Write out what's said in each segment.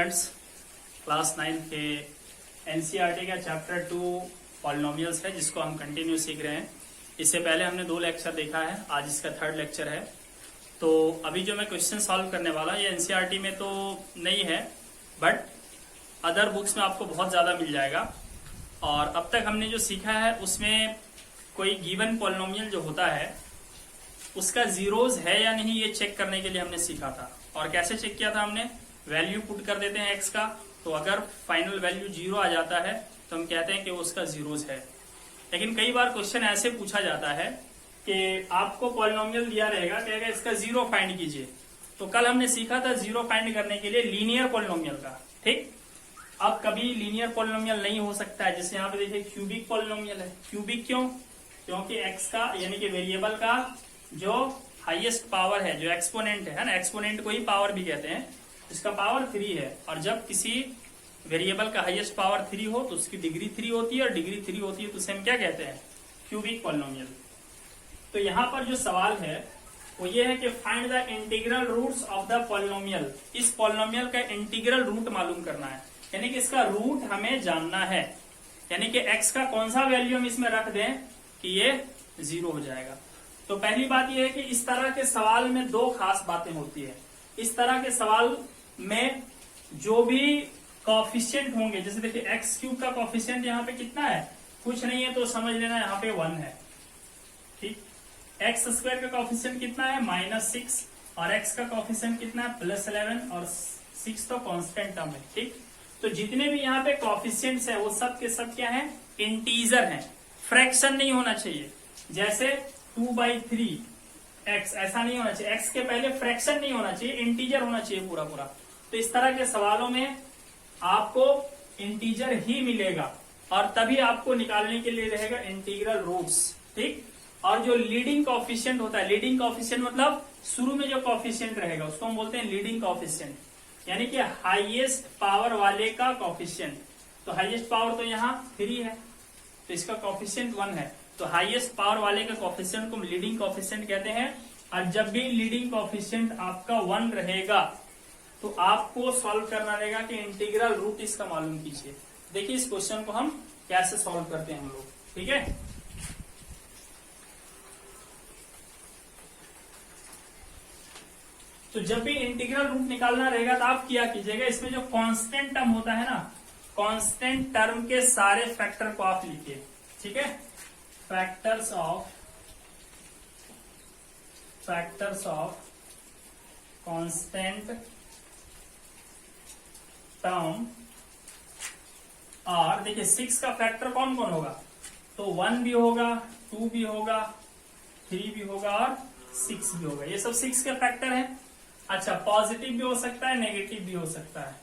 Students, class 9 के NCERT का chapter 2 polynomials है जिसको हम कंटिन्यू सीख रहे हैं। इससे पहले हमने 2 लेक्चर देखा है, आज इसका 3rd लेक्चर है। तो अभी जो मैं क्वेश्चन सॉल्व करने वाला ये एनसीईआरटी में तो नहीं है, बट अदर बुक्स में आपको बहुत ज्यादा मिल जाएगा। और अब तक हमने जो सीखा है उसमें कोई गिवन पॉलिनोमियल जो होता है उसका जीरोज है या नहीं ये चेक करने के लिए हमने सीखा था। और कैसे चेक किया था हमने, वैल्यू पुट कर देते हैं एक्स का, तो अगर फाइनल वैल्यू 0 आ जाता है तो हम कहते हैं कि वो उसका जीरोज है। लेकिन कई बार क्वेश्चन ऐसे पूछा जाता है कि आपको पॉलिनोमियल दिया रहेगा, कहेगा इसका 0 फाइंड कीजिए। तो कल हमने सीखा था 0 फाइंड करने के लिए लीनियर पॉलिनोमियल का, ठीक। अब कभी लीनियर पॉलिनोमियल नहीं हो सकता है, जैसे यहाँ पे देखिए क्यूबिक पॉलिनोमियल है। क्यूबिक क्यों? क्योंकि एक्स का यानी कि वेरिएबल का जो हाईएस्ट पावर है, जो एक्सपोनेंट है ना, एक्सपोनेंट को ही पावर भी कहते हैं, इसका पावर 3 है। और जब किसी वेरिएबल का हाईएस्ट पावर 3 हो तो उसकी डिग्री 3 होती है, और डिग्री 3 होती है तो उसे हम क्या कहते हैं, क्यूबिक पॉलिनोमियल। तो यहाँ पर जो सवाल है वो ये है कि find the integral roots of the polynomial. इस पॉलिनोमियल का इंटीग्रल रूट मालूम करना है, यानी कि इसका रूट हमें जानना है, यानी कि एक्स का कौन सा वैल्यू हम इसमें रख दें कि ये 0 हो जाएगा। तो पहली बात यह है कि इस तरह के सवाल में 2 खास बातें होती है। इस तरह के सवाल में जो भी कॉफिशिएंट होंगे, जैसे देखिए एक्स क्यूब का कॉफिशिएंट यहाँ पे कितना है, कुछ नहीं है, तो समझ लेना यहाँ पे 1 है, ठीक। एक्स स्क्वायर का कॉफिशिएंट कितना है, -6, और एक्स का कॉफिशिएंट कितना है, +11, और 6 तो कांस्टेंट टर्म है, ठीक। तो जितने भी यहाँ पे कॉफिशिएंट्स है वो सब के सब क्या है, इंटीजर है, फ्रैक्शन नहीं होना चाहिए। जैसे 2/3 एक्स, ऐसा नहीं होना चाहिए, एक्स के पहले फ्रैक्शन नहीं होना चाहिए, इंटीजर होना चाहिए पूरा पूरा। तो इस तरह के सवालों में आपको इंटीजर ही मिलेगा, और तभी आपको निकालने के लिए रहेगा इंटीग्रल रूट्स, ठीक। और जो लीडिंग कॉफिशिएंट होता है, लीडिंग कॉफिशिएंट मतलब शुरू में जो कॉफिशिएंट रहेगा उसको हम बोलते हैं लीडिंग कॉफिशिएंट, यानी कि हाईएस्ट पावर वाले का कॉफिशिएंट। तो हाईएस्ट पावर तो यहाँ 3 है, तो इसका कॉफिशिएंट 1 है। तो हाईएस्ट पावर वाले का कॉफिशिएंट को हम लीडिंग कॉफिशिएंट कहते हैं। और जब भी लीडिंग कॉफिशिएंट आपका 1 रहेगा तो आपको सॉल्व करना रहेगा कि इंटीग्रल रूट इसका मालूम कीजिए। देखिए इस क्वेश्चन को हम कैसे सॉल्व करते हैं हम लोग, ठीक है। तो जब भी इंटीग्रल रूट निकालना रहेगा तो आप क्या कीजिएगा, इसमें जो कांस्टेंट टर्म होता है ना, कांस्टेंट टर्म के सारे फैक्टर को आप लिखिए, ठीक है। Factors of constant term. और देखिए 6 का फैक्टर कौन कौन होगा, तो 1 भी होगा, 2 भी होगा, 3 भी होगा, और 6 भी होगा। ये सब 6 के फैक्टर हैं। अच्छा, पॉजिटिव भी हो सकता है, नेगेटिव भी हो सकता है,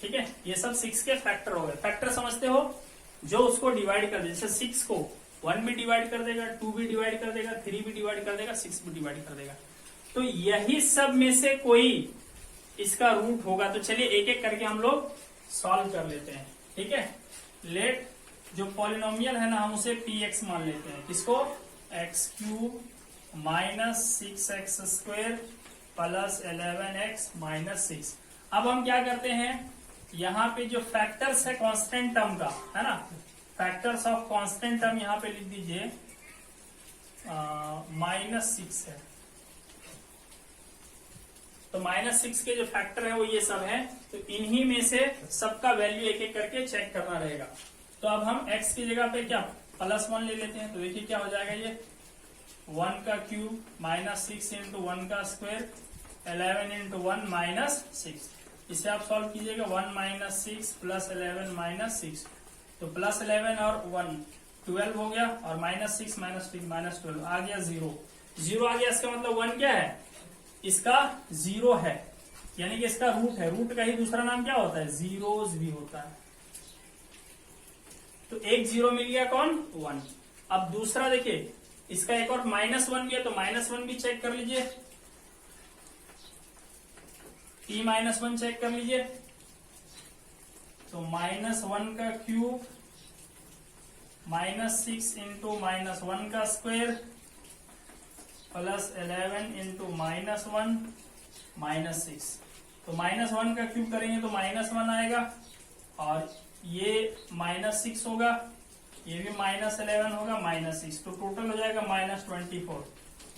ठीक है। ये सब 6 के फैक्टर हो गए। फैक्टर समझते हो, जो उसको डिवाइड कर दे, जैसे 6 को 1 भी डिवाइड कर देगा, 2 भी डिवाइड कर देगा, 3 भी डिवाइड कर देगा, 6 भी डिवाइड कर देगा। तो यही सब में से कोई इसका रूट होगा। तो चलिए एक एक करके हम लोग सॉल्व कर लेते हैं, ठीक है। लेट जो पॉलिनोमियल है ना, हम उसे px मान लेते हैं। किसको, x³ -6x² + 11x - 6। अब हम क्या करते हैं, यहाँ पे जो फैक्टर्स है कांस्टेंट टर्म का, है ना, फैक्टर्स ऑफ कांस्टेंट टर्म यहाँ पे लिख दीजिए, -6 है। तो -6 के जो फैक्टर है वो ये सब है। तो इन्हीं में से सबका वैल्यू एक एक करके चेक करना रहेगा। तो अब हम x की जगह पे क्या +1 ले लेते हैं। तो देखिए क्या हो जाएगा, ये 1 का क्यूब -6 × 1 का स्क्वायर 11 × 1 - 6। इसे आप सॉल्व कीजिएगा, 1 - 6 + 11 - 6। तो +11 और 1 12 हो गया, और -6 - 6 -12 आ गया 0 आ गया। इसका मतलब 1 क्या है, इसका 0 है, यानी कि इसका रूट है। रूट का ही दूसरा नाम क्या होता है, जीरोज भी होता है। तो एक 0 मिल गया, कौन, 1। अब दूसरा देखिए, इसका एक और -1 भी है, तो -1 भी चेक कर लीजिए, p-1 चेक कर लीजिए। तो -1 का क्यूब -6 × -1 का स्क्वायर +11 × -1 -6। तो -1 का क्यूब करेंगे तो -1 आएगा, और ये -6 होगा, ये भी -11 होगा, -6, तो टोटल हो जाएगा -24।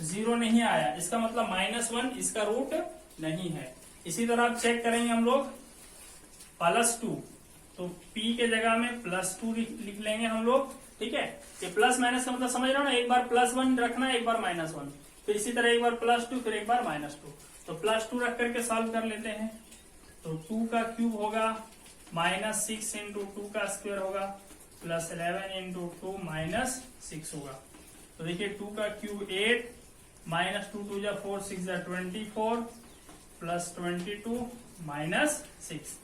जीरो नहीं आया, इसका मतलब -1 इसका रूट नहीं है। इसी तरह आप चेक करेंगे हम लोग +2, तो p के जगह में +2 लिख लेंगे हम लोग, ठीक है। ये प्लस माइनस का मतलब समझ रहे हो ना, एक बार +1 रखना है, एक बार -1, फिर इसी तरह एक बार +2, फिर एक बार -2। तो +2 रख करके सॉल्व कर लेते हैं। तो 2 का क्यूब होगा -6 इंटू 2 का स्क्वायर होगा, +11 इंटू 2 -6 होगा। तो देखिए 2 का क्यूब 8, -2 2 जा 4 6 जा 24, +22 -6।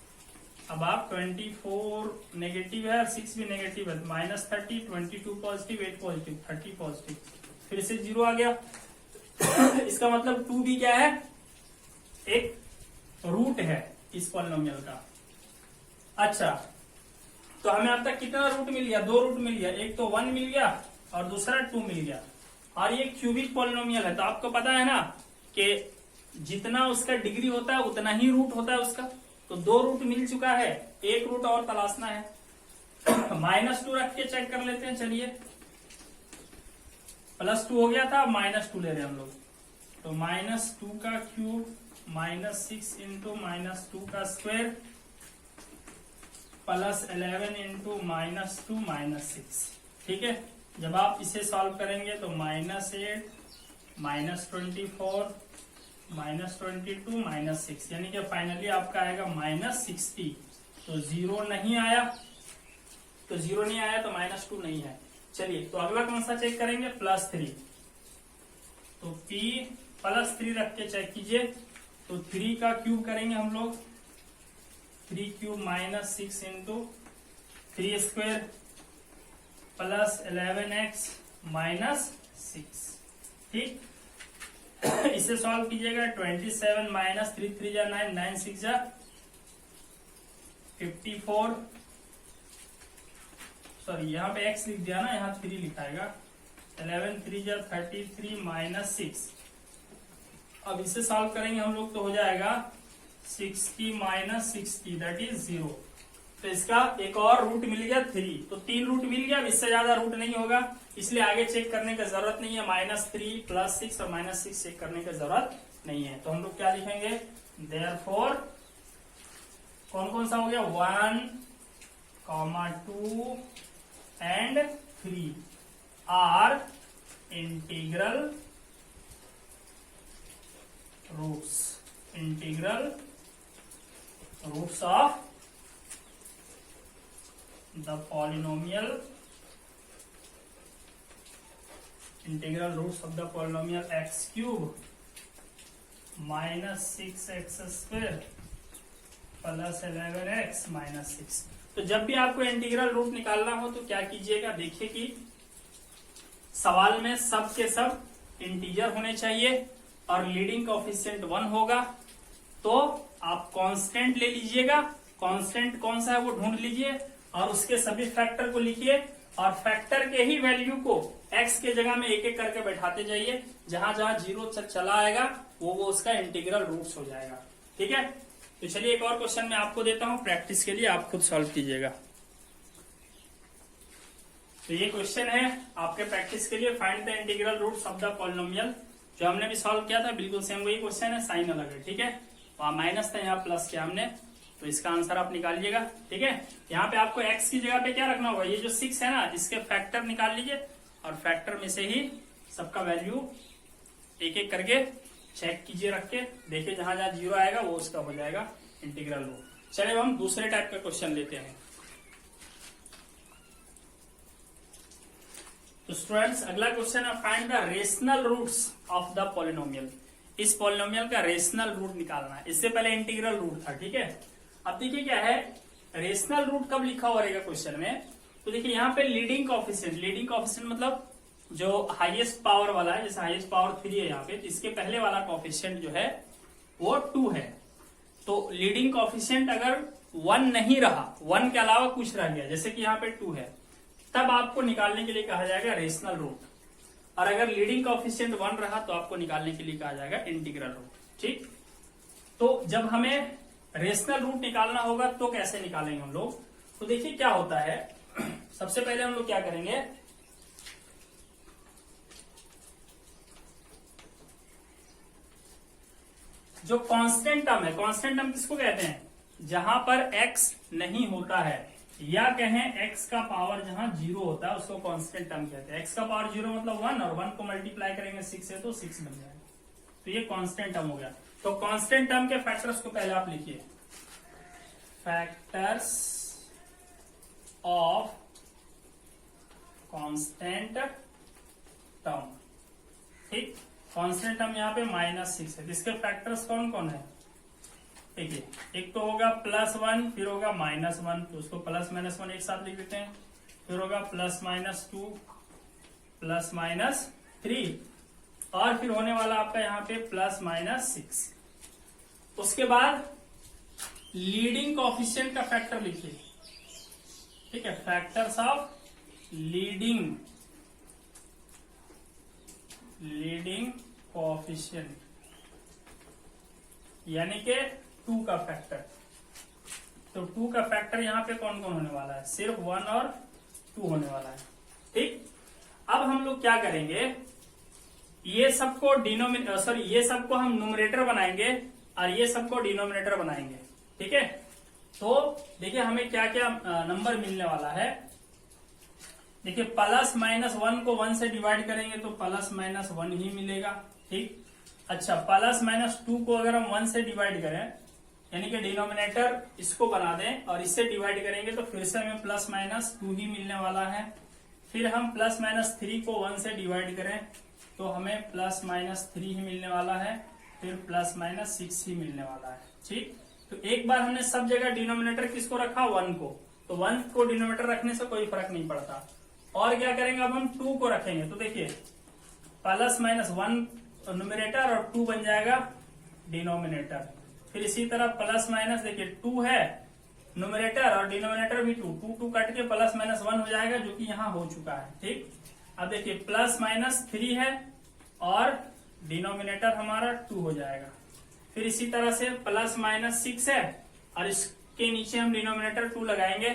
अब आप 24 नेगेटिव है और 6 भी नेगेटिव है, -30, 22 पॉजिटिव, 8 पॉजिटिव, 30 पॉजिटिव, फिर से 0 आ गया। इसका मतलब 2 भी क्या है, एक रूट है इस पॉलिनोमियल का। अच्छा, तो हमें अब तक कितना रूट मिल गया, 2 रूट मिल गया, एक तो 1 मिल गया और दूसरा 2 मिल गया। और ये क्यूबिक पॉलिनोमियल है, तो आपको पता है ना कि जितना उसका डिग्री होता है उतना ही रूट होता है उसका। तो 2 रूट मिल चुका है, एक रूट और तलाशना है। -2 रख के चेक कर लेते हैं, चलिए। +2 हो गया था, अब -2 ले रहे हैं हम लोग। तो -2 का क्यूब -6 इंटू -2 का स्क्वायर, +11 इंटू -2 -6, ठीक है। जब आप इसे सॉल्व करेंगे तो -8, -24, -22, -6, यानी कि फाइनली आपका आएगा -60। तो 0 नहीं आया, तो 0 नहीं आया तो -2 नहीं है। चलिए, तो अगला कौन सा चेक करेंगे, +3। तो p +3 रख के चेक कीजिए। तो 3 का क्यूब करेंगे हम लोग, 3 क्यूब -6 इंटू 3 स्क्वायर, +11x -6, ठीक। इसे सॉल्व कीजिएगा, 27 -3 3 जा 9, 9 6 जा 54, सॉरी यहाँ पे x लिख दिया ना, यहाँ 3 लिखाएगा, 11 3 जा 33 -6। अब इसे सॉल्व करेंगे हम लोग तो हो जाएगा 60 -60, दैट इज 0। तो इसका एक और रूट मिल गया 3, तो 3 रूट मिल गया, इससे ज्यादा रूट नहीं होगा, इसलिए आगे चेक करने की जरूरत नहीं है। -3 +6 और -6 चेक करने की जरूरत नहीं है। तो हम लोग क्या लिखेंगे, देयरफॉर कौन कौन सा हो गया, 1, 2 and 3 are integral roots of the polynomial, integral roots of the polynomial x cube -6x square +11x -6। तो जब भी आपको इंटीग्रल रूट निकालना हो तो क्या कीजिएगा, देखिए कि सवाल में सब के सब इंटीजर होने चाहिए और लीडिंग कोएफिशिएंट 1 होगा। तो आप कांस्टेंट ले लीजिएगा, कांस्टेंट कौन सा है वो ढूंढ लीजिए और उसके सभी फैक्टर को लिखिए, और फैक्टर के ही वैल्यू को x के जगह में एक एक करके बैठाते जाइए, जहां जहां 0 चला आएगा वो उसका इंटीग्रल रूट्स हो जाएगा, ठीक है। तो चलिए एक और क्वेश्चन मैं आपको देता हूं प्रैक्टिस के लिए, आप खुद सॉल्व कीजिएगा। तो ये क्वेश्चन है आपके प्रैक्टिस के लिए, find the integral roots of the polynomial. जो हमने भी सॉल्व किया था बिल्कुल सेम वही क्वेश्चन है, साइन अलग है, ठीक है। वहां माइनस था, यहाँ प्लस किया हमने, तो इसका आंसर आप निकालिएगा, ठीक है। यहाँ पे आपको x की जगह पे क्या रखना होगा, ये जो 6 है ना, इसके फैक्टर निकाल लीजिए और फैक्टर में से ही सबका वैल्यू एक एक करके चेक कीजिए, रख के देखिए, जहां जहां 0 आएगा वो उसका हो जाएगा इंटीग्रल रूट। चलिए हम दूसरे टाइप का क्वेश्चन लेते हैं। तो स्टूडेंट्स अगला क्वेश्चन है, find the rational roots of the polynomial. इस पॉलिनोमियल का रेशनल रूट निकालना है, इससे पहले इंटीग्रल रूट था, ठीक है। अब देखिए क्या है, रेशनल रूट कब लिखा हुआ रहेगा क्वेश्चन में, तो देखिए यहाँ पे लीडिंग कोएफिशिएंट मतलब जो हाईएस्ट पावर वाला है, जैसे हाईएस्ट पावर 3 है यहाँ पे, तो इसके पहले वाला कोएफिशिएंट जो है वो 2 है। तो लीडिंग कोएफिशिएंट अगर 1 नहीं रहा, 1 के अलावा कुछ रह गया, जैसे कि यहाँ पे 2 है, तब आपको निकालने के लिए कहा जाएगा रेशनल रूट। और अगर लीडिंग कोएफिशिएंट 1 रहा तो आपको निकालने के लिए कहा जाएगा इंटीग्रल रूट, ठीक। तो जब हमें रेशनल रूट निकालना होगा तो कैसे निकालेंगे हम लोग? तो देखिए क्या होता है, सबसे पहले हम लोग क्या करेंगे, जो कांस्टेंट टर्म है, कांस्टेंट टर्म किसको कहते हैं? जहां पर x नहीं होता है, या कहें x का पावर जहां 0 होता है उसको कांस्टेंट टर्म कहते हैं। x का पावर 0 मतलब 1, और 1 को मल्टीप्लाई करेंगे 6 से तो 6 बन जाएगा, तो ये कांस्टेंट टर्म हो गया। तो कांस्टेंट टर्म के फैक्टर्स को पहले आप लिखिए, फैक्टर्स ऑफ कांस्टेंट टर्म। ठीक, कांस्टेंट टर्म यहाँ पे -6 है, इसके फैक्टर्स कौन कौन है? देखिए, एक तो होगा +1, फिर होगा -1, तो उसको प्लस माइनस 1 एक साथ लिख देते हैं, फिर होगा +-2, +-3, और फिर होने वाला आपका यहाँ पे +-6। उसके बाद लीडिंग कोएफिशिएंट का फैक्टर लिखिए। ठीक है, फैक्टर्स ऑफ लीडिंग कोएफिशिएंट, यानी कि 2 का फैक्टर। तो 2 का फैक्टर यहाँ पे कौन कौन होने वाला है? सिर्फ 1 और 2 होने वाला है। ठीक, अब हम लोग क्या करेंगे, ये सबको ये सबको हम न्यूमरेटर बनाएंगे और ये सबको डिनोमिनेटर बनाएंगे। ठीक है, तो देखिए हमें क्या क्या नंबर मिलने वाला है। देखिए, +-1 को 1 से डिवाइड करेंगे तो +-1 ही मिलेगा। ठीक, अच्छा, +-2 को अगर हम 1 से डिवाइड करें, यानी कि डिनोमिनेटर इसको बना दें और इससे डिवाइड करेंगे तो फिर से हमें +-2 ही मिलने वाला है। फिर हम +-3 को 1 से डिवाइड करें तो हमें +-3 ही मिलने वाला है, फिर +-6 ही मिलने वाला है। ठीक, तो एक बार हमने सब जगह डिनोमिनेटर किसको रखा? 1 को, तो 1 को डिनोमिनेटर रखने से कोई फर्क नहीं पड़ता। और क्या करेंगे, अब हम 2 को रखेंगे, तो देखिए +-1 न्यूमरेटर और 2 बन जाएगा डिनोमिनेटर। फिर इसी तरह +-, देखिए 2 है न्यूमरेटर और डिनोमिनेटर भी 2 कट के +-1 हो जाएगा, जो कि यहाँ हो चुका है। ठीक, अब देखिए +-3 है और डिनोमिनेटर हमारा 2 हो जाएगा। फिर इसी तरह से +-6 है और इसके नीचे हम डिनोमिनेटर 2 लगाएंगे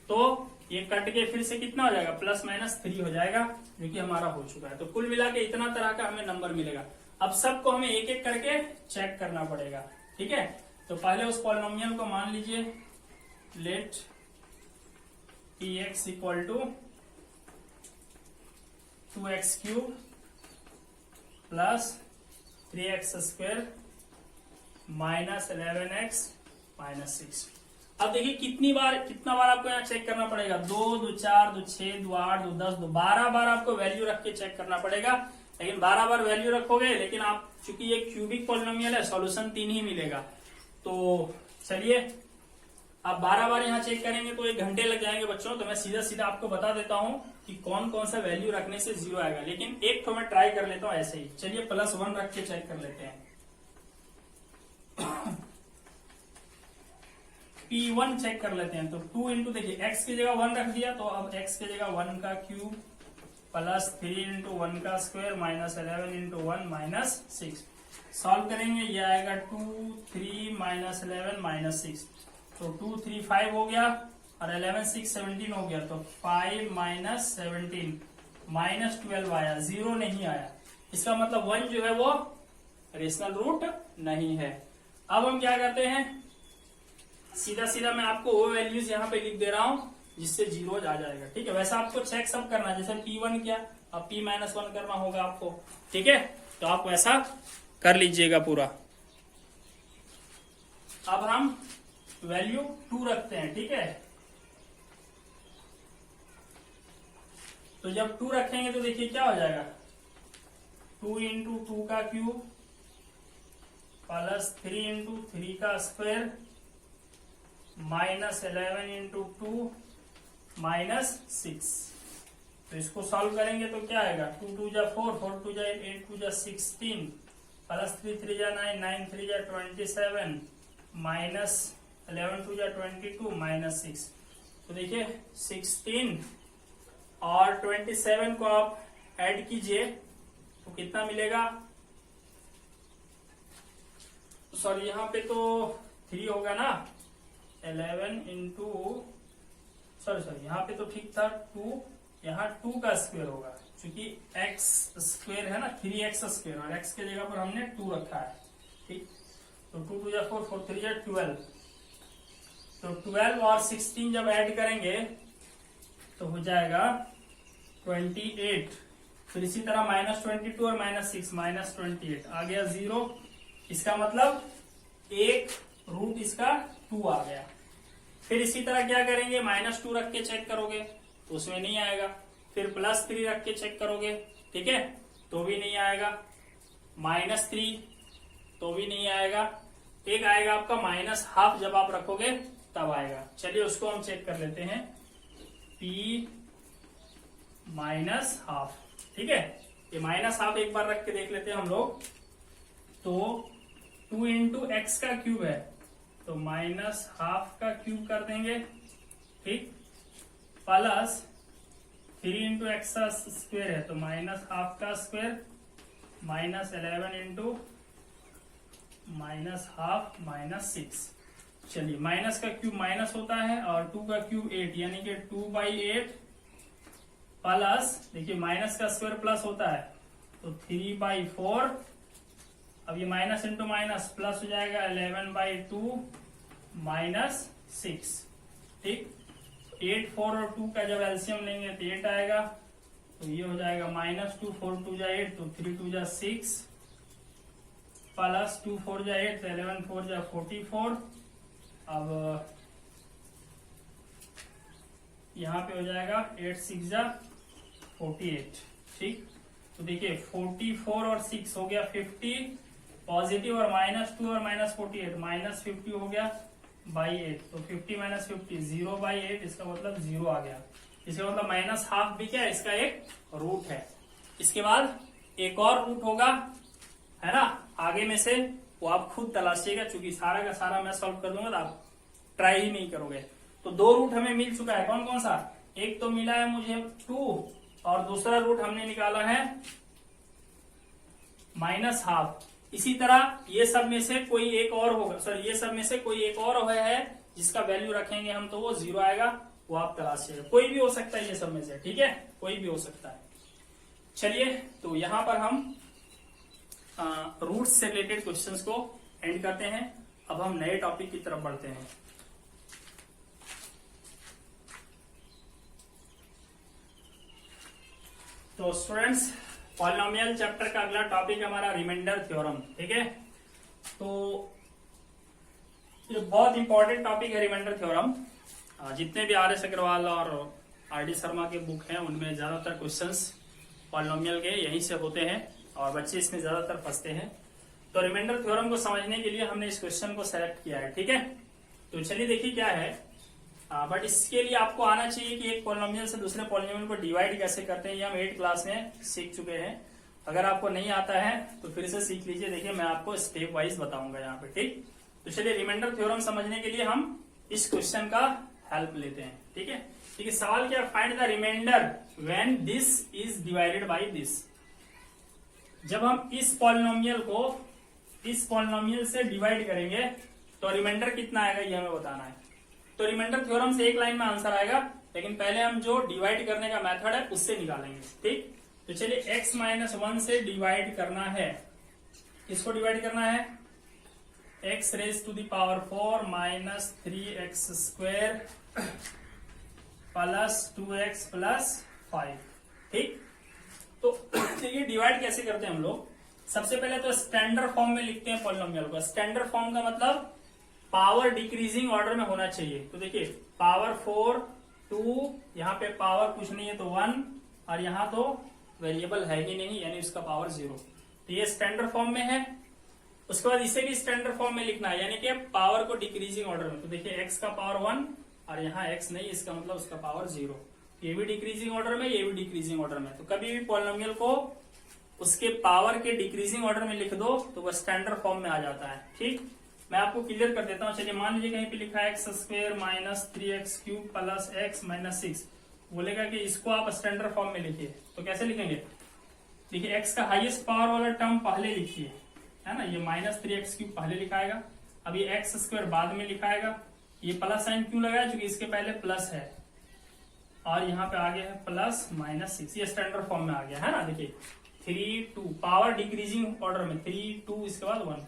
तो ये कट के फिर से कितना हो जाएगा? +-3 हो जाएगा, जो कि हमारा हो चुका है। तो कुल मिला के इतना तरह का हमें नंबर मिलेगा। अब सबको हमें एक एक करके चेक करना पड़ेगा। ठीक है, तो पहले उस पॉलिनोमियल को मान लीजिए, let px equal to 2x³ plus 3x² -11x -6। अब देखिए कितना बार आपको यहाँ चेक करना पड़ेगा? 2, 2, 4, 2, 6, 2, 8, 2, 10, 12 बार आपको वैल्यू रख के चेक करना पड़ेगा। लेकिन 12 बार वैल्यू रखोगे, लेकिन आप चूंकि ये क्यूबिक पॉलिनोमियल है, सॉल्यूशन 3 ही मिलेगा। तो चलिए, आप 12 बार यहाँ चेक करेंगे तो 1 घंटे लग जाएंगे बच्चों। तो मैं सीधा सीधा आपको बता देता हूँ कि कौन कौन सा वैल्यू रखने से 0 आएगा, लेकिन एक तो मैं ट्राई कर लेता हूँ ऐसे ही। चलिए +1 रख के चेक कर लेते हैं। P1 चेक कर लेते हैं, तो 2 इंटू, देखिए x की जगह 1 रख दिया, तो अब x की जगह 1 का क्यूब +3 इंटू 1 का स्क्वायर -11 इंटू 1 -6। सॉल्व करेंगे, ये आएगा 2, 3 -11 -6, तो 2, 3, 5 हो गया और 11, 6, 17 हो गया, तो 5 - 17 -12 आया, 0 नहीं आया। इसका मतलब 1 जो है वो रेशनल रूट नहीं है। अब हम क्या करते हैं, सीधा सीधा मैं आपको वो वैल्यूज यहाँ पे लिख दे रहा हूँ जिससे 0 आ जाएगा। ठीक है, वैसा आपको चेक सब करना है, जैसे P1 किया, अब P-1 करना होगा आपको। ठीक है, तो आप वैसा कर लीजिएगा पूरा। अब हम वैल्यू 2 रखते हैं। ठीक है, तो जब 2 रखेंगे तो देखिए क्या हो जाएगा, 2 इंटू 2 का क्यूब +3 इंटू 3 का स्क्वायर -11 इंटू 2 -6। तो इसको सॉल्व करेंगे तो क्या आएगा, 2, 2 जा 4, 4, 2 जा 8, 2 जा 16, +3, 3 जा 9, 9, 3 जा 27, -11, 2 जा 22, -6। तो देखिए 16 और 27 को आप ऐड कीजिए तो कितना मिलेगा, सॉरी यहाँ पे तो 3 होगा ना, 11 इंटू, सॉरी यहाँ पे तो ठीक था 2, यहाँ 2 का स्क्वायर होगा क्योंकि x स्क्वायर है ना 3x स्क्वायर, और x के जगह पर हमने 2 रखा है। ठीक, तो 2 2 4 4 3 12, तो 12 और 16 जब ऐड करेंगे तो हो जाएगा 28। फिर इसी तरह -22 और -6 -28 आ गया 0। इसका मतलब एक रूट इसका 2 आ गया। फिर इसी तरह क्या करेंगे, -2 रख के चेक करोगे तो उसमें नहीं आएगा, फिर +3 रख के चेक करोगे, ठीक है, तो भी नहीं आएगा, -3 तो भी नहीं आएगा, एक आएगा आपका -12 जब आप रखोगे तब आएगा। चलिए उसको हम चेक कर लेते हैं, p -12, ठीक है, ये -12 एक बार रख के देख लेते हैं हम लोग। तो 2 इंटू एक्स का क्यूब है तो -12 का क्यूब कर देंगे, ठीक, प्लस 3 इंटू एक्स का स्क्वायर है तो -12 का स्क्वायर, -11 इंटू -12 -6। चलिए माइनस का क्यूब माइनस होता है और 2 का क्यूब 8, यानी कि 2/8 प्लस, देखिए माइनस का स्क्वायर प्लस होता है तो 3/4। अब ये माइनस इंटू माइनस प्लस हो जाएगा 11/2 -6, ठीक। 8 4 और 2 का जब एलसीएम लेंगे तो 8 आएगा, तो ये हो जाएगा -2 4 2 जा 8 तो 3 2 जा 6 प्लस 2 4 जा 8 तो 11 4 जा 44। अब यहाँ पे हो जाएगा 8 6 जा 48, ठीक। तो देखिए 44 और 6 हो गया 50 पॉजिटिव, और -2 और -48 -50 हो गया /8, तो 50 -50 0/8, इसका मतलब 0 आ गया। इसका मतलब -12 भी क्या है, इसका एक रूट है। इसके बाद एक और रूट होगा, है ना, आगे में से, वो आप खुद तलाशिएगा, क्योंकि सारा का सारा मैं सॉल्व कर दूंगा तो आप ट्राई ही नहीं करोगे। तो 2 रूट हमें मिल चुका है, कौन कौन सा, एक तो मिला है मुझे 2 और दूसरा रूट हमने निकाला है -12। इसी तरह ये सब में से कोई एक और होगा, सॉरी ये सब में से कोई एक और है जिसका वैल्यू रखेंगे हम तो वो 0 आएगा, वो आप तलाशिएगा। कोई भी हो सकता है ये सब में से, ठीक है, कोई भी हो सकता है। चलिए तो यहां पर हम रूट्स से रिलेटेड क्वेश्चंस को एंड करते हैं। अब हम नए टॉपिक की तरफ बढ़ते हैं। तो स्टूडेंट्स, पॉलिनोमियल चैप्टर का अगला टॉपिक हमारा रिमाइंडर थ्योरम, ठीक है। तो ये बहुत इंपॉर्टेंट टॉपिक है रिमाइंडर थ्योरम। जितने भी आर एस अग्रवाल और आर डी शर्मा के बुक हैं उनमें ज्यादातर क्वेश्चंस पॉलिनोमियल के यहीं से होते हैं और बच्चे इसमें ज्यादातर फंसते हैं। तो रिमाइंडर थ्योरम को समझने के लिए हमने इस क्वेश्चन को सेलेक्ट किया है, ठीक है। तो चलिए देखिए क्या है, बट इसके लिए आपको आना चाहिए कि एक पॉलिनोमियल से दूसरे पॉलिनोमियल को डिवाइड कैसे करते हैं, ये हम 8th क्लास में सीख चुके हैं। अगर आपको नहीं आता है तो फिर से सीख लीजिए, देखिए मैं आपको स्टेप वाइज बताऊंगा यहाँ पे, ठीक। तो चलिए रिमाइंडर थ्योरम समझने के लिए हम इस क्वेश्चन का हेल्प लेते हैं, ठीक है। ठीक है, सवाल क्या, find the remainder when this is divided by this. जब हम इस पॉलिनोमियल को इस पॉलिनोमियल से डिवाइड करेंगे तो रिमाइंडर कितना आएगा ये हमें बताना है। तो रिमाइंडर थ्योरम से एक लाइन में आंसर आएगा, लेकिन पहले हम जो डिवाइड करने का मेथड है उससे निकालेंगे, ठीक। तो चलिए x -1 से डिवाइड करना है, किसको डिवाइड करना है, x raise to the power 4 -3x square plus 2x plus 5, ठीक। तो ये डिवाइड कैसे करते हैं हम लोग, सबसे पहले तो स्टैंडर्ड फॉर्म में लिखते हैं पॉलिनोमियल को। स्टैंडर्ड फॉर्म का मतलब पावर डिक्रीजिंग ऑर्डर में होना चाहिए। तो देखिए पावर 4 2, यहाँ पे पावर कुछ नहीं है तो 1, और यहाँ तो वेरिएबल है ही नहीं यानी उसका पावर 0। तो ये स्टैंडर्ड फॉर्म में है। उसके बाद इसे भी स्टैंडर्ड फॉर्म में लिखना है, यानी कि पावर को डिक्रीजिंग ऑर्डर में। तो देखिए x का पावर 1 और यहाँ x नहीं, इसका मतलब उसका पावर 0। ये भी डिक्रीजिंग ऑर्डर में, ये भी डिक्रीजिंग ऑर्डर में। तो कभी भी पॉलिनोमियल को उसके पावर के डिक्रीजिंग ऑर्डर में लिख दो तो वह स्टैंडर्ड फॉर्म में आ जाता है, ठीक। मैं आपको क्लियर कर देता हूँ। चलिए मान लीजिए कहीं पे लिखा है x² -3x³ प्लस x -6, बोलेगा कि इसको आप स्टैंडर्ड फॉर्म में लिखिए। तो कैसे लिखेंगे, देखिए x का हाईएस्ट पावर वाला टर्म पहले लिखिए, है ना, ये -3x³ पहले लिखाएगा, अब ये x² बाद में लिखाएगा। ये प्लस साइन क्यों लगाया, क्योंकि इसके पहले प्लस है और यहाँ पे आगे है प्लस -6, ये स्टैंडर्ड फॉर्म में आ गया है ना। देखिए 3 2 पावर डिक्रीजिंग ऑर्डर में 3 2 इसके बाद 1।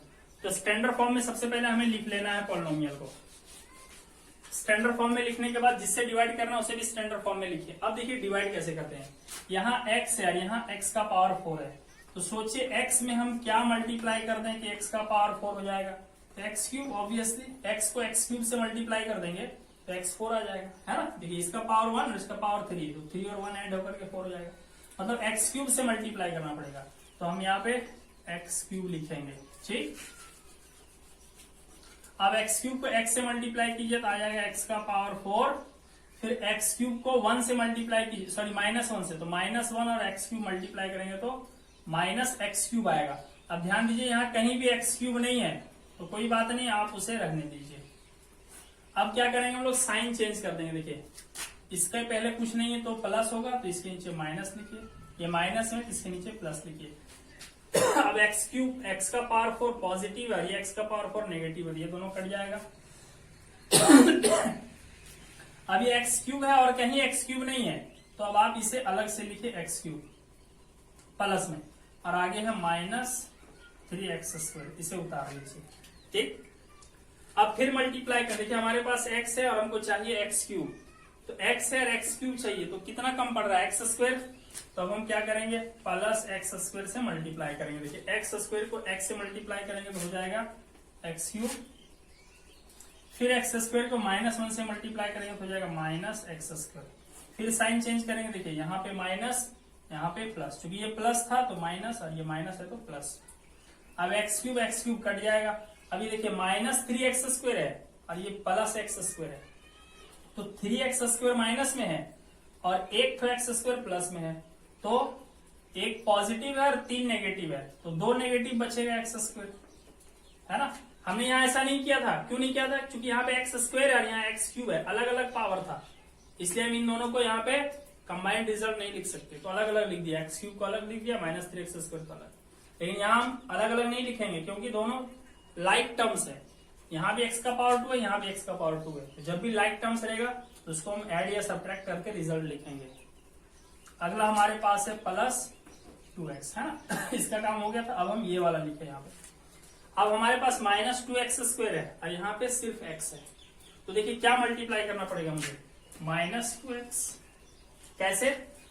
तो स्टैंडर्ड फॉर्म में सबसे पहले हमें लिख लेना है पॉलिनोमियल को। स्टैंडर्ड फॉर्म में लिखने के बाद जिससे डिवाइड करना है उसे भी स्टैंडर्ड फॉर्म में लिखिए। अब देखिए डिवाइड कैसे करते हैं, यहाँ x है और यहाँ x का पावर 4 है, तो सोचिए x में हम क्या मल्टीप्लाई कर दें कि x का पावर 4 हो जाएगा, तो x³ ऑब्वियसली x को x³ से मल्टीप्लाई कर देंगे तो x4 आ जाएगा, है ना। देखिए इसका पावर 1 और इसका पावर 3, तो 3 और 1 ऐड होकर के 4 हो जाएगा, मतलब x³ से मल्टीप्लाई करना पड़ेगा। तो हम यहाँ पे x³ लिखेंगे, ठीक। अब x³ को x से मल्टीप्लाई कीजिए तो आ जाएगा x का पावर 4, फिर x³ को 1 से मल्टीप्लाई कीजिए, सॉरी -1 से, तो -1 और x³ मल्टीप्लाई करेंगे तो -x³ आएगा। अब ध्यान दीजिए यहाँ कहीं भी x³ नहीं है तो कोई बात नहीं, आप उसे रहने दीजिए। अब क्या करेंगे हम लोग, साइन चेंज कर देंगे। देखिए इसके पहले कुछ नहीं है तो प्लस होगा, तो इसके नीचे माइनस लिखिए, ये माइनस है तो इसके नीचे प्लस लिखिए। अब x³ x का पावर 4 पॉजिटिव है, ये x का पावर 4 नेगेटिव है, ये दोनों कट जाएगा। अब ये x³ है और कहीं x³ नहीं है, तो अब आप इसे अलग से लिखिए x³ प्लस में, और आगे है -3x², इसे उतार लीजिए, ठीक। अब फिर मल्टीप्लाई कर, देखिए हमारे पास x है और हमको चाहिए x³, तो x है और x³ चाहिए, तो कितना कम पड़ रहा है, x²। तो अब हम क्या करेंगे, प्लस x² से मल्टीप्लाई करेंगे। देखिए x² को x से मल्टीप्लाई करेंगे तो हो जाएगा x³, फिर x² को -1 से मल्टीप्लाई करेंगे तो हो जाएगा -x², फिर साइन चेंज करेंगे। देखिए यहाँ पे माइनस, यहाँ पे प्लस, क्योंकि ये प्लस था तो माइनस और ये माइनस है तो प्लस। अब x³ कट जाएगा। अभी देखिए -3x² है और ये प्लस x² है, तो 3x² माइनस में है और एक तो x² प्लस में है, तो एक पॉजिटिव है और 3 नेगेटिव है, तो 2 नेगेटिव बचेगा x², है ना। हमने यहाँ ऐसा नहीं किया था, क्यों नहीं किया था, क्योंकि यहाँ पे x² है और यहाँ x³ है, अलग अलग पावर था, इसलिए हम इन दोनों को यहाँ पे कंबाइंड रिजल्ट नहीं लिख सकते, तो अलग अलग लिख दिया, x³ को अलग लिख दिया, -3x² को अलग। लेकिन यहाँ हम अलग अलग नहीं लिखेंगे क्योंकि दोनों लाइक टर्म्स है, यहाँ भी x का पावर 2 है, यहाँ भी x का पावर 2 है, तो जब भी लाइक टर्म्स रहेगा तो उसको हम ऐड या सब्ट्रैक्ट करके रिजल्ट लिखेंगे। अगला हमारे पास है +2x, है ना। इसका काम हो गया था, अब हम ये वाला लिखे यहाँ पे। अब हमारे पास -2x² है और यहाँ पे सिर्फ x है, तो देखिए क्या मल्टीप्लाई करना पड़ेगा मुझे, -2x। कैसे,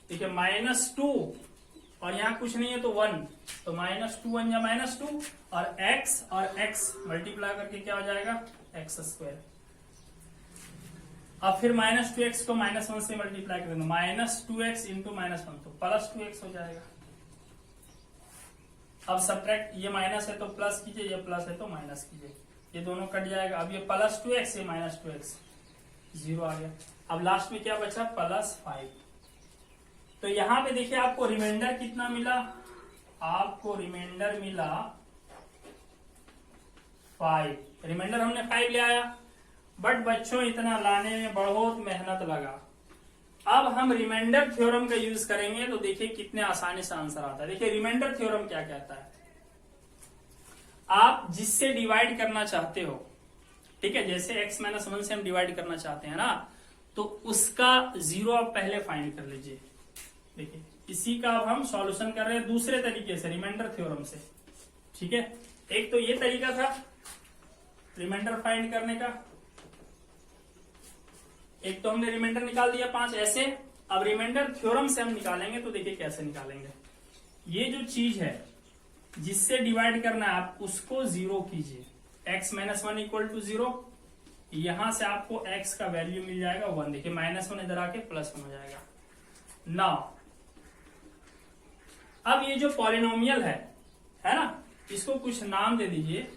देखिए -2 और यहाँ कुछ नहीं है तो 1, तो -2 1 या -2 और x मल्टीप्लाई करके क्या हो जाएगा, x²। अब फिर -2x को -1 से मल्टीप्लाई कर देंगे, -2x इंटू -1 तो +2x हो जाएगा। अब सब्ट्रैक्ट, ये माइनस है तो प्लस कीजिए, ये प्लस है तो माइनस कीजिए, ये दोनों कट जाएगा। अब ये +2x, ये -2x, 0 आ गया। अब लास्ट में क्या बचा, +5। तो यहाँ पे देखिए आपको रिमाइंडर कितना मिला, आपको रिमाइंडर मिला 5, रिमाइंडर हमने 5 ले आया, बट बच्चों इतना लाने में बहुत मेहनत लगा। अब हम रिमाइंडर थ्योरम का यूज करेंगे तो देखिए कितने आसानी से आंसर आता है। देखिए रिमाइंडर थ्योरम क्या कहता है, आप जिससे डिवाइड करना चाहते हो, ठीक है, जैसे x-1 से हम डिवाइड करना चाहते हैं ना, तो उसका 0 आप पहले फाइंड कर लीजिए। देखिए इसी का अब हम सॉल्यूशन कर रहे हैं दूसरे तरीके से, रिमाइंडर थ्योरम से, ठीक है। एक तो ये तरीका था रिमाइंडर फाइंड करने का, एक तो हमने रिमाइंडर निकाल दिया 5 ऐसे। अब रिमाइंडर थ्योरम से हम निकालेंगे, तो देखिए कैसे निकालेंगे। ये जो चीज है जिससे डिवाइड करना है आप उसको 0 कीजिए, x-1 = 0, यहां से आपको x का वैल्यू मिल जाएगा 1। देखिए -1 इधर आके +1 हो जाएगा। नाउ अब ये जो पॉलिनोमियल है ना, इसको कुछ नाम दे दीजिए।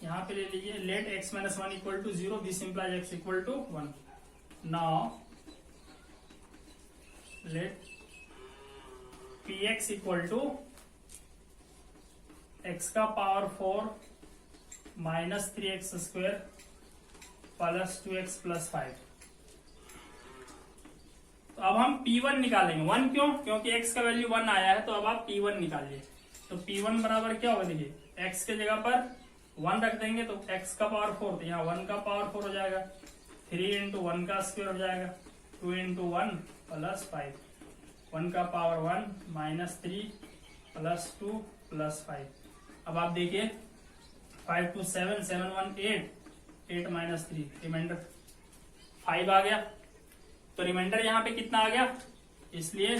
यहां पे ले लीजिए, let x-1 = 0, this implies x = 1। Now let px = x का पावर 4 -3x² + 2x + 5। तो अब हम P1 निकालेंगे। 1 क्यों? क्योंकि x का वैल्यू 1 आया है, तो अब आप P1 निकालिए। तो P1 बराबर क्या होगा, देखिए x के जगह पर 1 रख देंगे तो x का पावर 4, तो यहाँ 1 का पावर 4 हो जाएगा, 3 इंटू 1 का स्क्वायर हो जाएगा, 2 इंटू 1 प्लस 5, 1 का पावर 1 माइनस 3 प्लस 2 प्लस 5। अब आप देखिए 5 2 7, 7 1 8, 8 माइनस 3, रिमाइंडर 5 आ गया। तो रिमाइंडर यहाँ पे कितना आ गया, इसलिए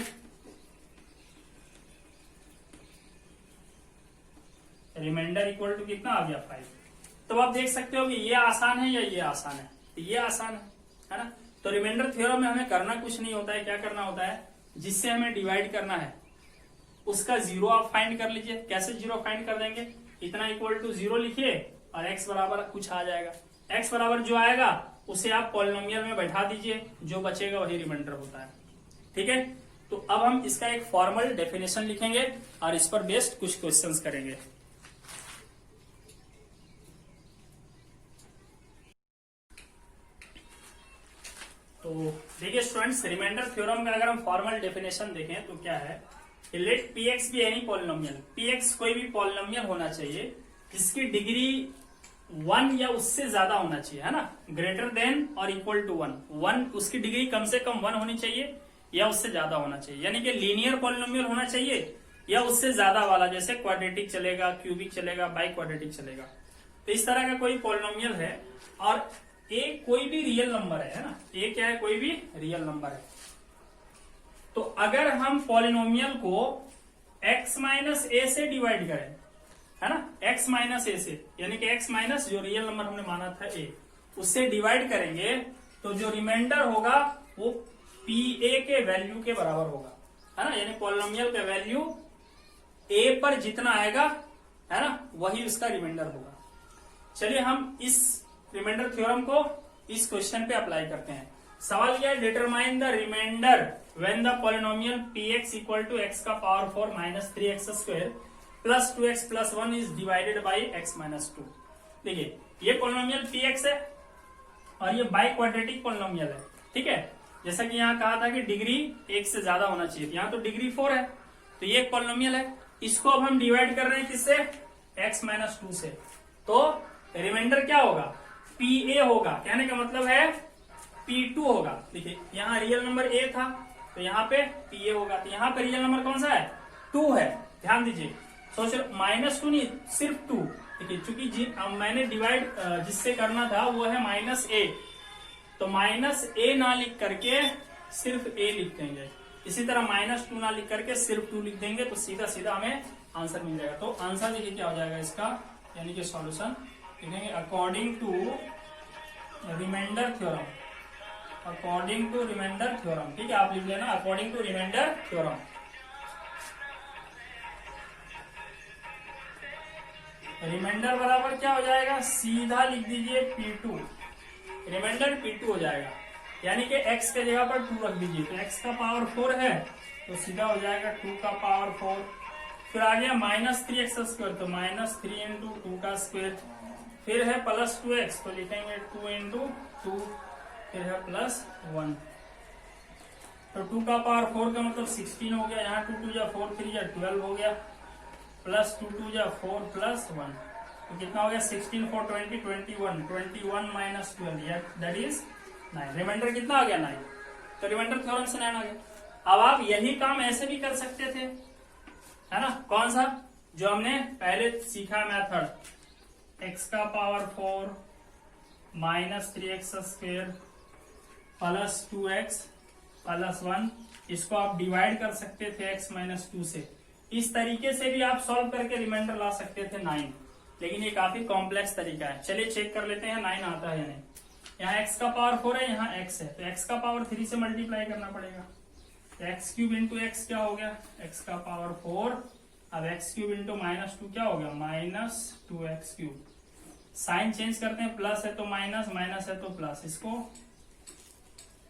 रिमाइंडर इक्वल टू कितना आ गया, 5। तो आप देख सकते हो कि ये आसान है या ये आसान है, तो ये आसान है ना। तो रिमाइंडर थ्योरम में हमें करना कुछ नहीं होता है, क्या करना होता है, जिससे हमें डिवाइड करना है उसका जीरो आप फाइंड कर लीजिए। कैसे जीरो फाइंड कर देंगे, इतना इक्वल टू 0 लिखिए और x बराबर कुछ आ जाएगा। x बराबर जो आएगा उसे आप पॉलिनोमियल में बैठा दीजिए, जो बचेगा वही रिमाइंडर होता है। ठीक है, तो अब हम इसका एक फॉर्मल डेफिनेशन लिखेंगे और इस पर बेस्ड कुछ क्वेश्चंस करेंगे। तो देखिए स्टूडेंट्स, रिमाइंडर थ्योरम का अगर हम फॉर्मल डेफिनेशन देखें तो क्या है, let px be any polynomial, px कोई भी पॉलिनोमियल होना चाहिए जिसकी डिग्री 1 या उससे ज्यादा होना चाहिए, है ना, ग्रेटर देन और इक्वल टू 1, उसकी डिग्री कम से कम 1 होनी चाहिए या उससे ज्यादा होना चाहिए, यानी कि लीनियर पॉलिनोमियल होना चाहिए या उससे ज्यादा वाला, जैसे क्वाड्रेटिक चलेगा, क्यूबिक चलेगा, बाई क्वाड्रेटिक चलेगा। तो इस तरह का कोई पॉलिनोमियल है और a कोई भी रियल नंबर है ना, a क्या है, कोई भी रियल नंबर है। तो अगर हम पॉलिनोमियल को x माइनस ए से डिवाइड करें, है ना, x माइनस ए से, यानी कि x माइनस जो रियल नंबर हमने माना था a, उससे डिवाइड करेंगे तो जो रिमाइंडर होगा वो pa के वैल्यू के बराबर होगा, है ना, यानी पॉलिनोमियल का वैल्यू a पर जितना आएगा, है ना, वही उसका रिमाइंडर होगा। चलिए हम इस रिमाइंडर थ्योरम को इस क्वेश्चन पे अप्लाई करते हैं। सवाल क्या है, determine the remainder when the polynomial px equal to x का power 4 minus 3x square plus 2x plus 1 is divided by x minus 2। देखिए ये पॉलिनोमियल px है और ये बाई क्वाड्रेटिक पॉलिनोमियल है। ठीक है, जैसा कि यहाँ कहा था कि डिग्री 1 से ज्यादा होना चाहिए, यहाँ तो डिग्री 4 है, तो ये एक पॉलिनोमियल है। इसको अब हम डिवाइड कर रहे हैं किससे, x माइनस 2 से, तो रिमाइंडर क्या होगा, pa होगा, कहने का मतलब है p2 होगा। देखिए यहाँ रियल नंबर a था तो यहाँ पे pa होगा, तो यहाँ पे रियल नंबर कौन सा है, 2 है। ध्यान दीजिए, सोच माइनस 2 नहीं, सिर्फ 2। देखिए चूंकि मैंने डिवाइड जिससे करना था वो है माइनस a, तो माइनस a ना लिख करके सिर्फ a लिख देंगे। इसी तरह माइनस 2 ना लिख करके सिर्फ 2 लिख देंगे, तो सीधा सीधा हमें आंसर मिल जाएगा। तो आंसर देखिए क्या हो जाएगा इसका, यानी कि सॉल्यूशन लिखेंगे according to remainder theorem, according to remainder theorem. ठीक है, आप लिख लेना according to remainder theorem. Remainder बराबर क्या हो जाएगा, सीधा लिख दीजिए p2, रिमाइंडर p2 हो जाएगा, यानी कि x के जगह पर 2 रख दीजिए, तो x का पावर 4 है तो सीधा हो जाएगा 2 का पावर 4। फिर आ गया माइनस 3x स्क्वायर, तो माइनस 3 इंटू 2 का स्क्वायर, फिर है प्लस 2x, तो लिखेंगे 2 इंटू 2, फिर है प्लस 1, तो 2 का पावर 4 का मतलब 16 हो गया, यहाँ 2 2 जा 4 3 जा 12 हो गया, प्लस 2 2 जा 4 प्लस 1, तो कितना हो गया 16 4 20 21, 21 माइनस 12 दैट इज 9। रिमाइंडर कितना आ गया 9, तो रिमाइंडर थ्योरम से 9 आ गया। अब आप यही काम ऐसे भी कर सकते थे, है ना, कौन सा, जो हमने पहले सीखा मेथड, x का power 4 minus 3x square plus 2x plus 1, इसको आप डिवाइड कर सकते थे x माइनस 2 से। इस तरीके से भी आप सॉल्व करके रिमाइंडर ला सकते थे 9, लेकिन ये काफी कॉम्प्लेक्स तरीका है। चलिए चेक कर लेते हैं 9 आता है या नहीं। यहाँ x का पावर 4 है, यहाँ x है, तो x का पावर 3 से मल्टीप्लाई करना पड़ेगा, एक्स क्यूब इंटू एक्स क्या हो गया, x का पावर 4, अब एक्स क्यूब इंटू माइनस 2 क्या हो गया, minus 2x cube. Sign change करते हैं, प्लस है तो माइनस, माइनस है तो प्लस। इसको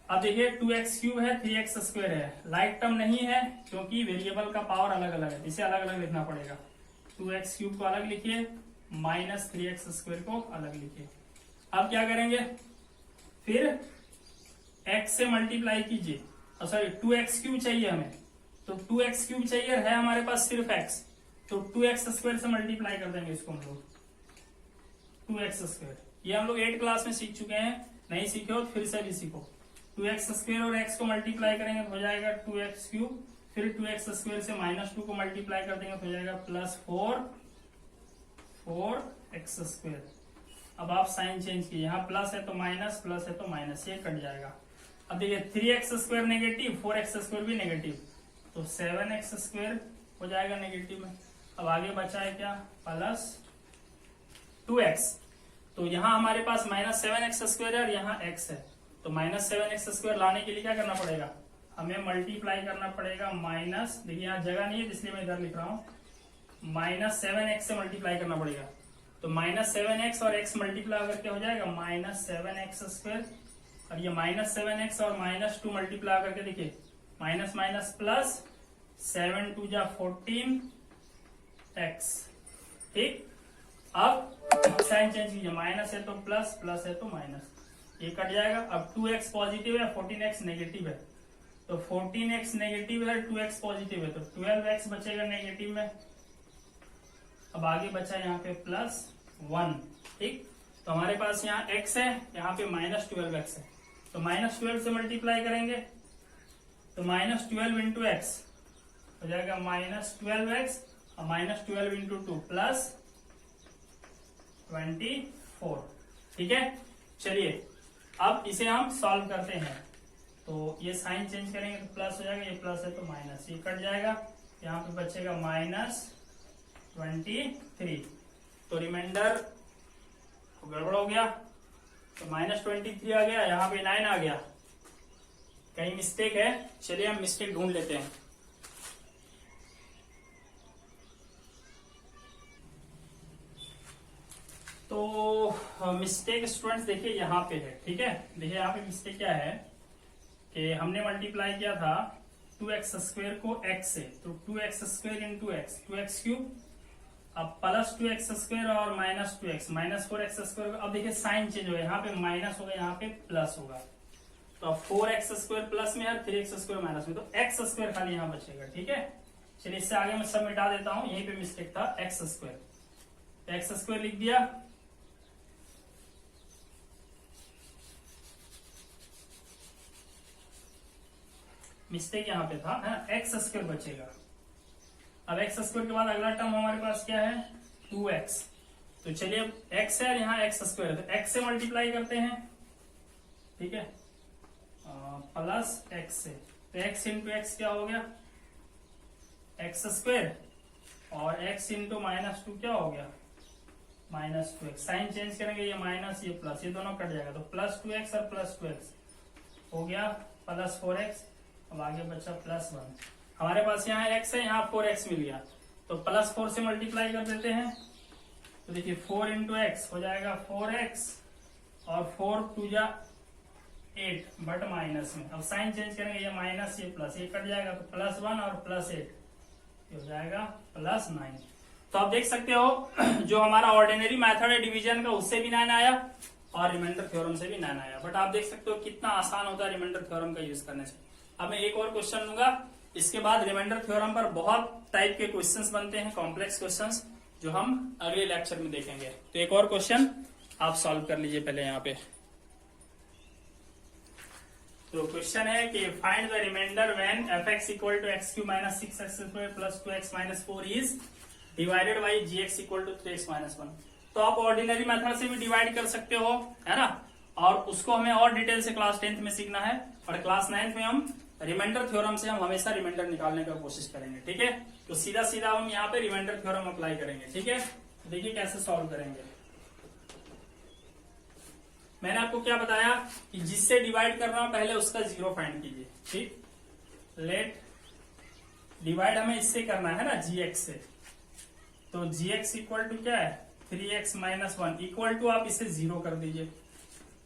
अब देखिए 2x क्यूब है, 3x स्क्वायर है, लाइक टर्म नहीं है क्योंकि वेरिएबल का पावर अलग अलग है, इसे अलग अलग लिखना पड़ेगा। 2x क्यूब को अलग लिखिए, माइनस 3x स्क्वायर को अलग लिखिए। अब क्या करेंगे, फिर x से मल्टीप्लाई कीजिए, सॉरी 2x³ चाहिए हमें, तो 2x³ चाहिए और है हमारे पास सिर्फ x, तो 2x² से मल्टीप्लाई कर देंगे इसको हम लोग 2x²। ये हम लोग 8 क्लास में सीख चुके हैं, नहीं सीखे हो तो फिर से भी सीखो। 2x² और x को मल्टीप्लाई करेंगे तो हो जाएगा 2x³, फिर 2x² से -2 को मल्टीप्लाई कर देंगे तो हो जाएगा +4x²। अब आप साइन चेंज कीजिए, यहाँ प्लस है तो माइनस, प्लस है तो माइनस, ये कट जाएगा। अब देखिए 3x² नेगेटिव, 4x² भी नेगेटिव, तो 7x² हो जाएगा नेगेटिव में। अब आगे बचा है क्या, +2x, तो यहाँ हमारे पास -7x² है और यहाँ x है, तो -7x² लाने के लिए क्या करना पड़ेगा, हमें मल्टीप्लाई करना पड़ेगा माइनस, देखिए यहाँ जगह नहीं है इसलिए मैं इधर लिख रहा हूँ, -7x से मल्टीप्लाई करना पड़ेगा, तो -7x और x मल्टीप्लाई करके हो जाएगा -7x², और ये -7x और -2 मल्टीप्लाई करके देखिए माइनस माइनस प्लस, 7 2 जा 14x। ठीक, अब साइन चेंज कीजिए, माइनस है तो प्लस, प्लस है तो माइनस, ये कट जाएगा। अब 2x पॉजिटिव है, 14x नेगेटिव है, तो 14x नेगेटिव है, 2x पॉजिटिव है, तो 12x बचेगा नेगेटिव में। अब आगे बचा यहाँ पे +1। ठीक, तो हमारे पास यहाँ x है, यहाँ पे -12x है, तो -12 से मल्टीप्लाई करेंगे तो -12 इंटू x हो जाएगा -12x और -12 इंटू 2 +24। ठीक है, चलिए अब इसे हम सॉल्व करते हैं, तो ये साइन चेंज करेंगे तो प्लस हो जाएगा, ये प्लस है तो माइनस, ये कट जाएगा, यहाँ पे बचेगा -23, तो रिमाइंडर गड़बड़ हो गया, तो -23 आ गया, यहाँ पे 9 आ गया, कहीं मिस्टेक है, चलिए हम मिस्टेक ढूंढ लेते हैं। तो मिस्टेक स्टूडेंट्स देखिए यहाँ पे है। ठीक है, देखिए यहाँ पे मिस्टेक क्या है कि हमने मल्टीप्लाई किया था 2x² को x से, तो 2x² इंटू x, 2x³, अब +2x² और -2x, -4x²। अब देखिए साइन चेंज होगा, यहाँ पे माइनस होगा, यहाँ पे प्लस होगा, तो अब 4x² प्लस में है, 3x² माइनस में, तो x² खाली यहाँ बचेगा। ठीक है, चलिए इससे आगे मैं सब मिटा देता हूँ, यहीं पे मिस्टेक था, x², x² लिख दिया, मिस्टेक यहाँ पे था, है ना, x² बचेगा। अब x² के बाद अगला टर्म हमारे पास क्या है, 2x, तो चलिए अब x है और यहाँ x² है, तो x से मल्टीप्लाई करते हैं। ठीक है, प्लस x से, तो x इंटू एक्स क्या हो गया, x² और x इंटू -2 क्या हो गया, -2x। साइन चेंज करेंगे, ये माइनस ये प्लस, ये दोनों कट जाएगा, तो +2x और +2x हो गया +4x। अब आगे बचा +1, हमारे पास यहाँ x है, यहाँ 4x मिल गया, तो +4 से मल्टीप्लाई कर देते हैं, तो देखिए 4 इंटू एक्स हो जाएगा 4x और 4 2 जा 8 बट माइनस में। अब साइन चेंज करेंगे, ये माइनस ये प्लस, ये कट जाएगा, तो +1 और +8 हो जाएगा +9। तो आप देख सकते हो जो हमारा ऑर्डिनरी मेथड है डिवीजन का, उससे भी 9 आया और रिमाइंडर थ्योरम से भी 9 आया, बट आप देख सकते हो कितना आसान होता है रिमाइंडर थ्योरम का यूज करने से। अब मैं एक और क्वेश्चन लूंगा, इसके बाद रिमाइंडर थ्योरम पर बहुत टाइप के क्वेश्चंस बनते हैं, कॉम्प्लेक्स क्वेश्चंस, जो हम अगले लेक्चर में देखेंगे। तो एक और क्वेश्चन आप सॉल्व कर लीजिए पहले यहाँ पे। तो क्वेश्चन है कि find the remainder when f(x) = x³ - 6x² + 2x - 4 is divided by gx = 3x - 1। तो आप ऑर्डिनरी मेथड से भी डिवाइड कर सकते हो, है ना, और उसको हमें और डिटेल से क्लास 10th में सीखना है, और क्लास 9th में हम रिमाइंडर थ्योरम से हम हमेशा रिमाइंडर निकालने का कोशिश करेंगे। ठीक है, तो सीधा सीधा हम यहाँ पे रिमाइंडर थ्योरम अप्लाई करेंगे। ठीक है, तो देखिए कैसे सॉल्व करेंगे। मैंने आपको क्या बताया कि जिससे डिवाइड करना हो पहले उसका 0 फाइंड कीजिए। ठीक, लेट डिवाइड हमें इससे करना है ना, gx से, तो gx = क्या है, 3x - 1 इक्वल टू आप इसे 0 कर दीजिए।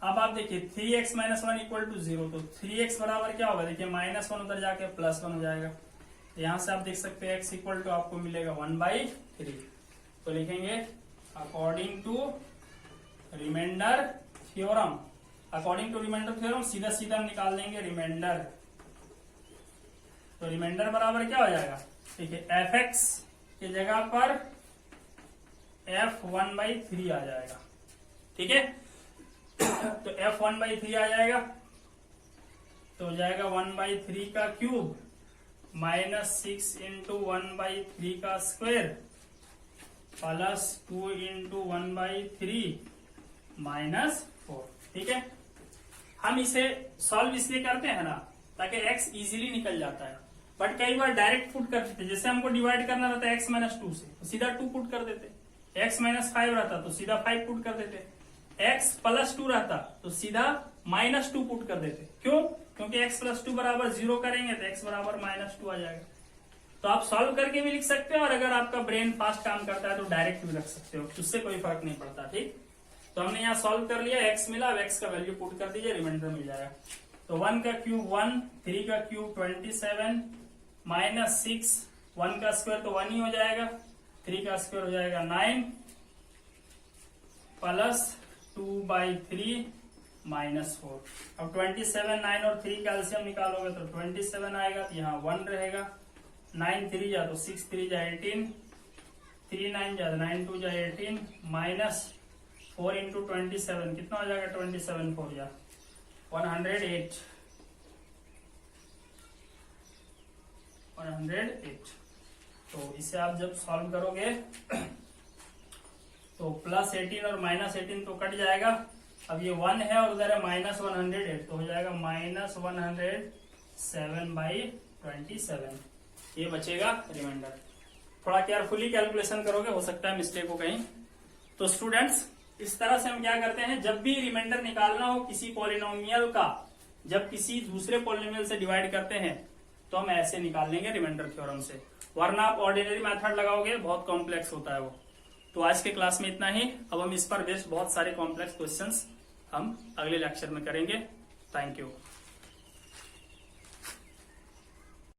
अब आप देखिए 3x - 1 = 0, तो 3x बराबर क्या होगा, देखिए -1 उधर जाके +1 हो जाएगा, तो यहां से आप देख सकते हैं x = आपको मिलेगा 1/3। तो लिखेंगे according to remainder theorem, according to remainder theorem सीधा सीधा निकाल देंगे रिमाइंडर रिमाइंडर बराबर क्या हो जाएगा, ठीक है, एफ एक्स की जगह पर f1/3 आ जाएगा, ठीक है। तो f1/3 आ जाएगा, तो हो जाएगा 1/3 का क्यूब -6 इंटू 1/3 का स्क्वायर प्लस 2 इंटू 1/3 -4, ठीक है। हम इसे सॉल्व इसलिए करते हैं ना ताकि x इजीली निकल जाता है, बट कई बार डायरेक्ट पुट कर देते, जैसे हमको डिवाइड करना रहता है x -2 से, तो सीधा 2 पुट कर देते, x -5 रहता तो सीधा 5 पुट कर देते, x +2 रहता तो सीधा -2 पुट कर देते। क्यों? क्योंकि x +2 बराबर 0 करेंगे तो x बराबर -2 आ जाएगा। तो आप सॉल्व करके भी लिख सकते हो, और अगर आपका ब्रेन फास्ट काम करता है तो डायरेक्ट भी रख सकते हो, उससे कोई फर्क नहीं पड़ता, ठीक। तो हमने यहाँ सॉल्व कर लिया, x मिला, अब x का वैल्यू पुट कर दीजिए, रिमाइंडर मिल जाएगा। तो 1 का क्यूब 1, 3 का क्यूब 27 -6, 1 का स्क्वायर तो 1 ही हो जाएगा, 3 का स्क्वायर हो जाएगा 9 प्लस 2/3 -4। अब 27, 9 और 3 का एलसीएम निकालोगे तो 27 आएगा, तो यहाँ 1 रहेगा, 9 3 जा तो 6 3 जा 18, 3 9 जा 9 2 जा 18 -4 इंटू 27 कितना हो जाएगा, 27 4 जा 108। तो इसे आप जब सॉल्व करोगे तो +18 और -18 तो कट जाएगा। अब ये 1 है और उधर है -108, तो हो जाएगा -107/27, ये बचेगा रिमाइंडर। थोड़ा केयरफुली कैलकुलेशन करोगे, हो सकता है मिस्टेक हो कहीं। तो स्टूडेंट्स, इस तरह से हम क्या करते हैं, जब भी रिमाइंडर निकालना हो किसी पॉलिनोमियल का, जब किसी दूसरे पॉलिनोमियल से डिवाइड करते हैं तो हम ऐसे निकाल लेंगे रिमाइंडर थ्योरम से, वरना आप ऑर्डिनरी मेथड लगाओगे बहुत कॉम्प्लेक्स होता है वो। तो आज के क्लास में इतना ही। अब हम इस पर बेस्ड बहुत सारे कॉम्प्लेक्स क्वेश्चंस हम अगले लेक्चर में करेंगे। Thank you.